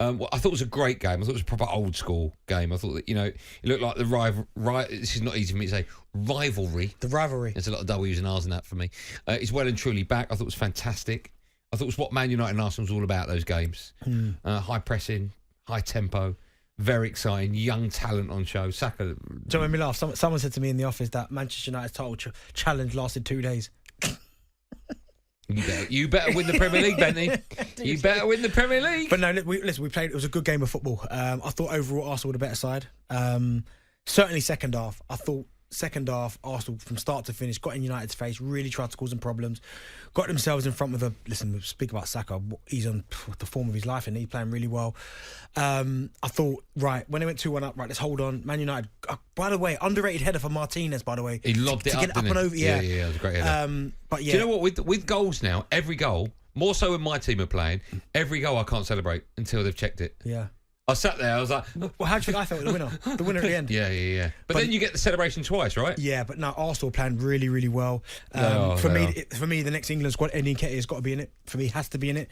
Well, I thought it was a great game. I thought it was a proper old school game. I thought that, it looked like the this is not easy for me to say, rivalry. The rivalry. There's a lot of W's and R's in that for me. It's well and truly back. I thought it was fantastic. I thought it was what Man United and Arsenal was all about, those games. High pressing, high tempo, very exciting, young talent on show. Saka. Don't make me laugh. Someone said to me in the office that Manchester United's title challenge lasted 2 days. You better win the Premier League, Bentley. You better win the Premier League. But no, listen, we played. It was a good game of football. I thought overall Arsenal were the better side. Certainly second half. I thought second half Arsenal from start to finish got in United's face, really tried to cause them problems, got themselves in front with a. Listen, we speak about Saka. He's on the form of his life and he's playing really well. I thought, right, when they went 2-1 up, right, let's hold on. Man United, by the way, underrated header for Martinez, by the way. He lobbed it up, get it up and over. Yeah, it was a great header. But yeah. Do you know what? With goals now, every goal, more so when my team are playing, every goal I can't celebrate until they've checked it. Yeah. I sat there, I was like... Well, how do you think I felt with the winner? The winner at the end. Yeah. But then you get the celebration twice, right? Yeah, but no, Arsenal playing really, really well. For me, the next England squad, Eddie Nketiah has got to be in it. For me, has to be in it.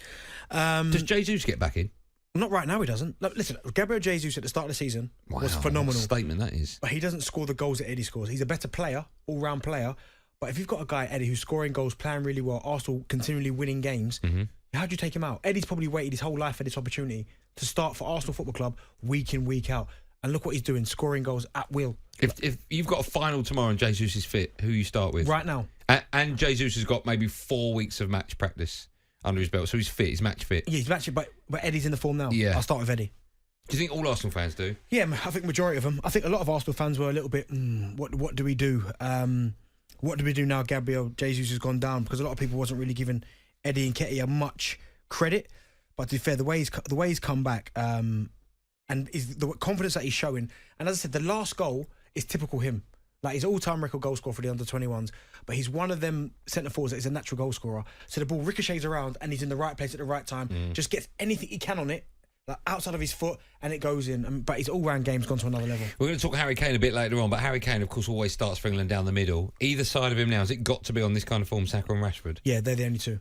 Does Jesus get back in? Not right now, he doesn't. Look, listen, Gabriel Jesus at the start of the season was phenomenal. What a statement that is. But he doesn't score the goals that Eddie scores. He's a better player, all-round player. But if you've got a guy, Eddie, who's scoring goals, playing really well, Arsenal continually winning games, how do you take him out? Eddie's probably waited his whole life for this opportunity to start for Arsenal Football Club week in, week out. And look what he's doing, scoring goals at will. If you've got a final tomorrow and Jesus is fit, who you start with? Right now. And Jesus has got maybe 4 weeks of match practice under his belt, so he's fit, he's match fit. Yeah, he's match fit, but Eddie's in the form now. Yeah. I'll start with Eddie. Do you think all Arsenal fans do? Yeah, I think majority of them. I think a lot of Arsenal fans were a little bit, what do we do? What do we do now Gabriel Jesus has gone down? Because a lot of people wasn't really giving Eddie Nketiah much credit. But to be fair, the way he's come back and the confidence that he's showing. And as I said, the last goal is typical him. Like, he's all-time record goal scorer for the under-21s, but he's one of them centre-forwards that is a natural goal scorer. So the ball ricochets around and he's in the right place at the right time, just gets anything he can on it, like outside of his foot, and it goes in. But his all-round game's gone to another level. We're going to talk Harry Kane a bit later on, but Harry Kane, of course, always starts for England down the middle. Either side of him now, has it got to be on this kind of form, Saka and Rashford? Yeah, they're the only two.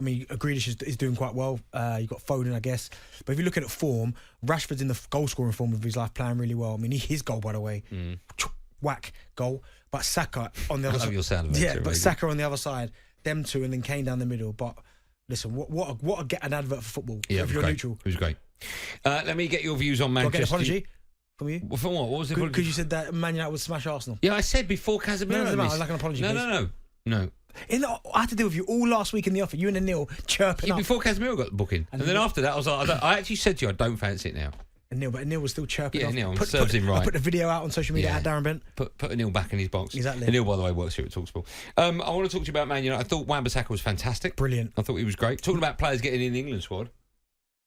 I mean, Grealish is doing quite well. You've got Foden, I guess. But if you're looking at form, Rashford's in the goal-scoring form of his life, playing really well. I mean, his goal, by the way, whack goal. But Saka on the other side. I love your sound effects. Yeah, but Saka on the other side, them two, and then Kane down the middle. But listen, what an advert for football. Yeah, if you're neutral. It was great. Let me get your views on Manchester. Do I get an apology from you? Well, for what? What was it? Because you said that Man United would smash Arsenal. Yeah, I said before Casemiro. No, I'd like an apology. No. I had to deal with you all last week in the office. You and Neil chirping up. Before Casemiro got the booking. And then after that, I was like, I actually said to you, I don't fancy it now. And Neil was still chirping Yeah, off. Neil serves him right. I put the video out on social media at Darren Bent. Put a Neil back in his box. Exactly. And Neil, by the way, works here at talkSPORT. I want to talk to you about Man United. I thought Wan-Bissaka was fantastic. Brilliant. I thought he was great. Talking about players getting in the England squad.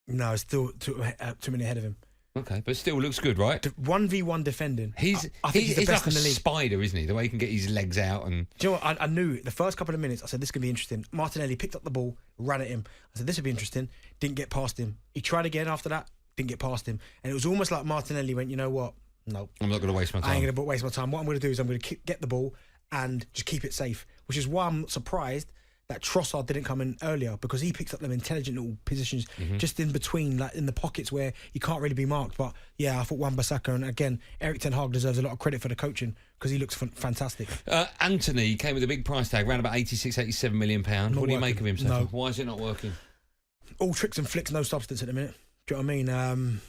No, it's still too many ahead of him. Okay, but still looks good, right? 1v1 defending. I think he's the best like in the league. Spider, isn't he? The way he can get his legs out and. Do you know what? I knew the first couple of minutes. I said this could be interesting. Martinelli picked up the ball, ran at him. I said this would be interesting. Didn't get past him. He tried again after that. Didn't get past him. And it was almost like Martinelli went, you know what? No, I'm not going to waste my time. I ain't going to waste my time. What I'm going to do is I'm going to get the ball and just keep it safe. Which is why I'm surprised that Trossard didn't come in earlier, because he picks up them intelligent little positions just in between, like in the pockets where you can't really be marked. But yeah, I thought Wan-Bissaka, and again, Erik ten Hag deserves a lot of credit for the coaching because he looks fantastic. Antony came with a big price tag, around about 86, 87 million pounds. What do you make of him, Seth? No. Why is it not working? All tricks and flicks, no substance at the minute. Do you know what I mean?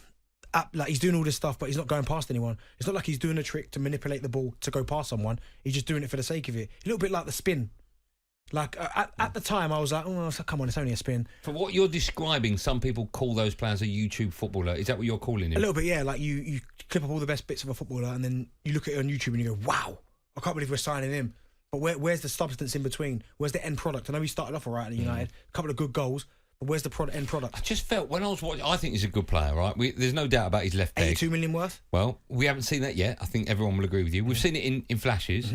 Like, he's doing all this stuff, but he's not going past anyone. It's not like he's doing a trick to manipulate the ball to go past someone. He's just doing it for the sake of it. A little bit like the spin. Like, at the time, I was like, oh, come on, it's only a spin. For what you're describing, some people call those players a YouTube footballer. Is that what you're calling him? A little bit, yeah. Like, you clip up all the best bits of a footballer and then you look at it on YouTube and you go, wow, I can't believe we're signing him. But where's the substance in between? Where's the end product? I know he started off all right at United, a couple of good goals, but where's the end product? I just felt, when I was watching, I think he's a good player, right? There's no doubt about his left leg. 82 million worth? Well, we haven't seen that yet. I think everyone will agree with you. We've seen it in flashes.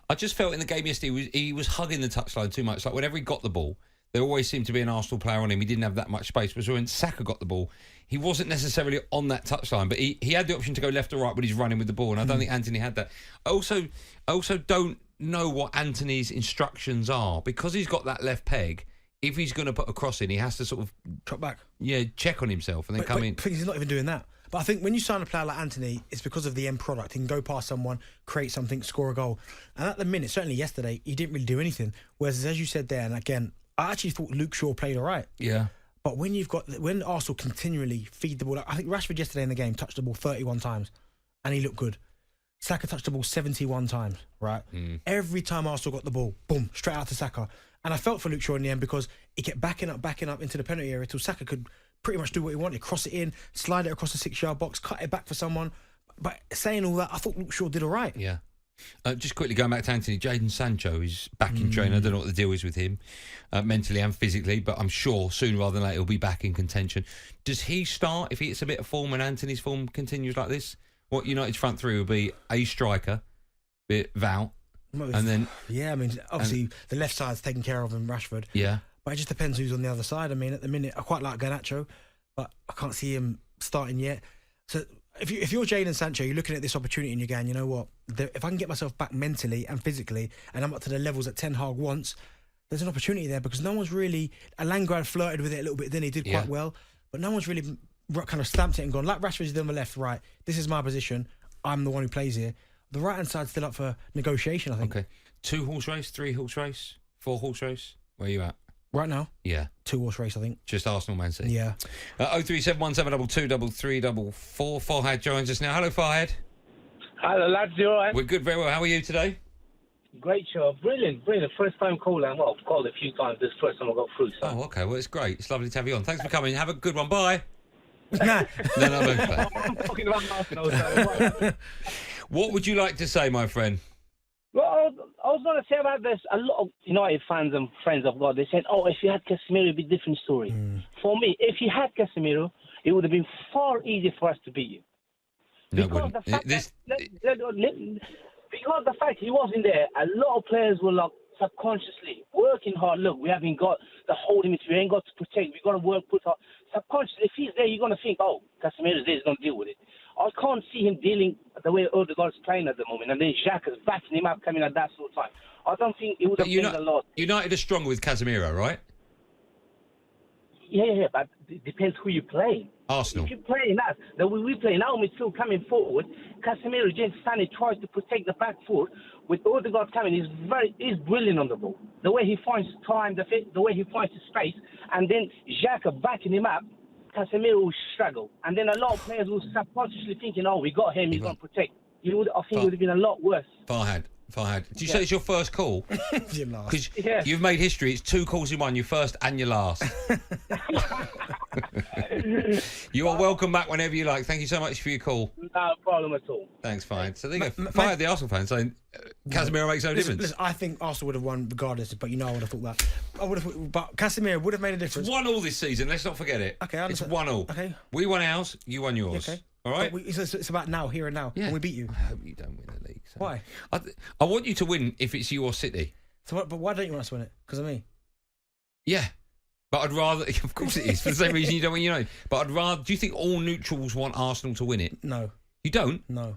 I just felt in the game yesterday, he was hugging the touchline too much. Like, whenever he got the ball, there always seemed to be an Arsenal player on him. He didn't have that much space. But when Saka got the ball, he wasn't necessarily on that touchline, but he had the option to go left or right when he's running with the ball, and I don't think Antony had that. I also don't know what Antony's instructions are. Because he's got that left peg, if he's going to put a cross in, he has to sort of Drop back. Yeah, check on himself and then come in. But he's not even doing that. But I think when you sign a player like Antony, it's because of the end product. He can go past someone, create something, score a goal. And at the minute, certainly yesterday, he didn't really do anything. Whereas, as you said there, and again, I actually thought Luke Shaw played all right. Yeah. But when Arsenal continually feed the ball, I think Rashford yesterday in the game touched the ball 31 times, and he looked good. Saka touched the ball 71 times, right? Every time Arsenal got the ball, boom, straight out to Saka. And I felt for Luke Shaw in the end because he kept backing up into the penalty area till Saka could pretty much do what he wanted, cross it in, slide it across the 6-yard box, cut it back for someone. But saying all that, I thought Luke Shaw did all right. Yeah. Just quickly going back to Antony, Jadon Sancho is back in training. I don't know what the deal is with him, mentally and physically, but I'm sure sooner rather than later he'll be back in contention. Does he start if he hits a bit of form and Antony's form continues like this? What United's front three will be a striker, bit Val, and then... Yeah, I mean, obviously the left side's taken care of in Rashford. Yeah. But it just depends who's on the other side. I mean, at the minute, I quite like Garnacho, but I can't see him starting yet. So if you're Jadon Sancho, you're looking at this opportunity and you're going, you know what? If I can get myself back mentally and physically, and I'm up to the levels that Ten Hag wants, there's an opportunity there because no one's really... Alangrad flirted with it a little bit, then he did quite well, but no one's really kind of stamped it and gone, like Rashford's on the left, right, this is my position, I'm the one who plays here. The right-hand side's still up for negotiation, I think. Okay. 2-horse race, 3-horse race, 4-horse race? Where are you at? Right now? Yeah. 2-horse race, I think. Just Arsenal, Man City? Yeah. 03717223344. Farhad joins us now. Hello, Farhad. Hello, lads. You all right? We're good, very well. How are you today? Great show. Brilliant. First time caller. Well, I've called a few times. This first time I got through. So. Oh, okay. Well, it's great. It's lovely to have you on. Thanks for coming. Have a good one. Bye. Nah. No, I'm talking about Arsenal. So. What would you like to say, my friend? Well, I was going to say about this. A lot of United fans and friends I've got, they said, oh, if you had Casemiro, it'd be a different story. For me, if you had Casemiro, it would have been far easier for us to beat you. No, because it wouldn't. Because the fact he wasn't there, a lot of players were like subconsciously working hard. Look, we haven't got the holding material, we ain't got to protect, we've got to work, put hard. Subconsciously, if he's there, you're going to think, oh, Casemiro's there, he's going to deal with it. I can't see him dealing the way Odegaard's playing at the moment, and then Xhaka's backing him up, coming at that sort of time. I don't think it would have played a lot. United are stronger with Casemiro, right? Yeah, but it depends who you play. Arsenal. If you're playing us, the way we play now, we're still coming forward. Casemiro just standing, tries to protect the back foot. With Odegaard coming, he's brilliant on the ball. The way he finds time, the way he finds the space, and then Xhaka backing him up, Casemiro will struggle. And then a lot of players will subconsciously thinking, oh, we got him, he's going to protect. I think it would have been a lot worse. Farhad, did you say it's your first call? Your last. Because you've made history. It's 2 calls in one, your first and your last. You are welcome back whenever you like. Thank you so much for your call. No problem at all. Thanks, Farhad. So there you go. Farhad, the Arsenal fan, saying Casemiro makes no difference. Listen, I think Arsenal would have won regardless, but I would have thought that. But Casemiro would have made a difference. It's 1-1 this season. Let's not forget it. Okay, I it's understand. 1-1. Okay. We won ours, you won yours. Okay. All right? But it's about now, here and now, and we beat you. I hope you don't win the league. So. Why? I want you to win if it's you or City. So, but why don't you want us to win it? Because of me? Yeah. But I'd rather... Of course it is, for the same reason you don't win United. But I'd rather... Do you think all neutrals want Arsenal to win it? No. You don't? No.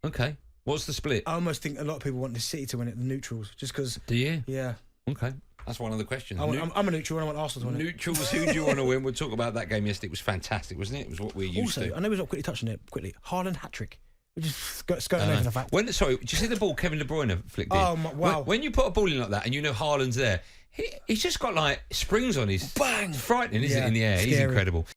Okay. What's the split? I almost think a lot of people want the City to win it, the neutrals, just because... Do you? Yeah. Okay. That's one of the questions. I'm a neutral and I want Arsenal to win it. Neutrals, who do you want to win? We'll talk about that game yesterday. It was fantastic, wasn't it? It was what we're used to. Also, I know we're not quickly touching it, Haaland hat-trick. We're just skirting over the fact. Sorry, did you see the ball Kevin De Bruyne flicked in? Oh, wow. When you put a ball in like that and you know Haaland's there, he's just got like springs on his... Bang! It's frightening, isn't it, in the air? Scary. He's incredible.